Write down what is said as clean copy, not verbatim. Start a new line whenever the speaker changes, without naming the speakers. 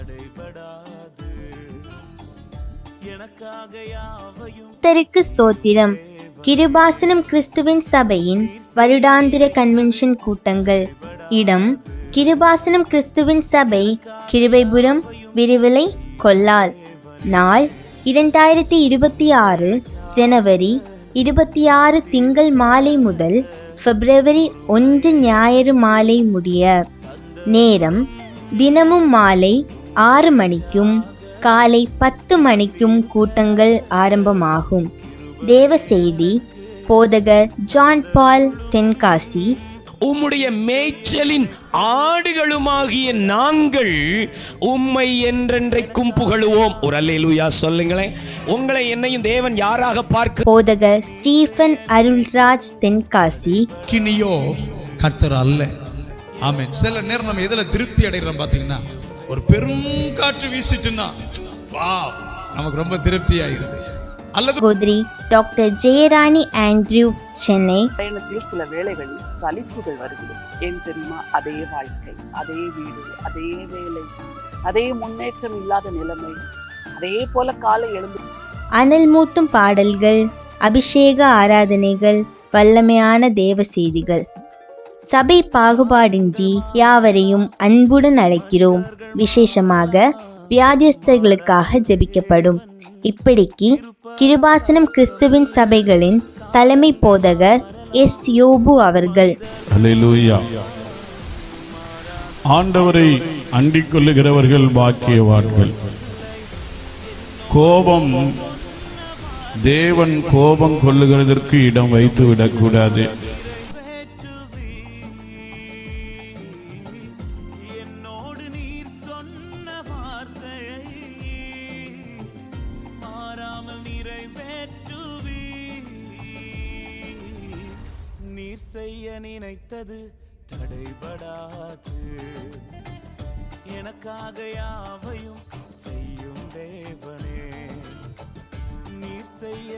தடைபடாது. எனக்காக யாவையும்
கர்த்தருக்கு ஸ்தோத்திரம். கிருபாசனம் கிறிஸ்துவின் சபையின் வருடாந்திர கன்வென்ஷன் கூட்டங்கள். இடம் கிருபாசனம் கிறிஸ்துவின் சபை, கிருபைபுரம், விரிவிலை, கொல்லால். நாள் 2026 ஜனவரி 26 திங்கள் மாலை முதல் பிப்ரவரி 1 ஞாயிறு மாலை முடிய. நேரம் தினமும் மாலை 6 மணிக்கும் காலை 10 மணிக்கும் கூட்டங்கள் ஆரம்பமாகும். தேவ செய்தி போதகர் ஜான் பால் தென்காசி.
உம்முடைய மேய்ச்சலின் ஆடுகளுமாகிய நாங்கள் உம்மை என்றென்றைக்கும் புகழுவோம். ஒரு அல்லேலூயா சொல்லுங்களேன். உங்களை என்னையும் தேவன் யாராக பார்க்க?
போதகர் ஸ்டீஃபன் அருள்ராஜ் தென்காசி.
கினியோ கர்த்தர் அல்ல. ஆமென். சில நேரம் நம்ம எதில் திருப்தி அடைகிறோம் பார்த்தீங்கன்னா, ஒரு பெரும் காற்று வீசிட்டுன்னா நமக்கு ரொம்ப திருப்தி ஆகிறது. அல்லது
சகோதரி டாக்டர் ஜெயராணி ஆண்ட்ரியூ, சென்னை.
பயணத்தில் சில வேளைகளில் சலிப்புகள் வருகிறது. ஏன் தெரியுமா? அதே வாழ்க்கை, அதே வீடு, அதே வேலை, அதே முன்னேற்றம் இல்லாத நிலைமை, அதே போல காலை எழுந்து
அனல் மூட்டும் பாடல்கள், அபிஷேக ஆராதனைகள், வல்லமையான தேவ செய்திகள். சபை பாகுபாடின்றி யாவரையும் அன்புடன் அழைக்கிறோம். விசேஷமாக வியாதியஸ்தர்களுக்காக ஜெபிக்கப்படும். இப்படிக்கு கிருபாசனம் கிறிஸ்துவின் சபைகளின் தலைமை போதகர் எஸ் யோபு அவர்கள்.
அல்லேலூயா. ஆண்டவரை அண்டிக் கொள்ளுகிறவர்கள் பாக்கியவான்கள். கோபம், தேவன் கோபம் கொள்ளுகிறதற்கு இடம் வைத்து விடக்கூடாது.
என்னோடு நீர் சொன்ன வார்த்தையை மாறாமல் நிறைவேற்றுவி. நீர் செய்ய நினைத்தது தடைபடாது. எனக்காக யாவையும் செய்யும் தேவனே. நீர் செய்ய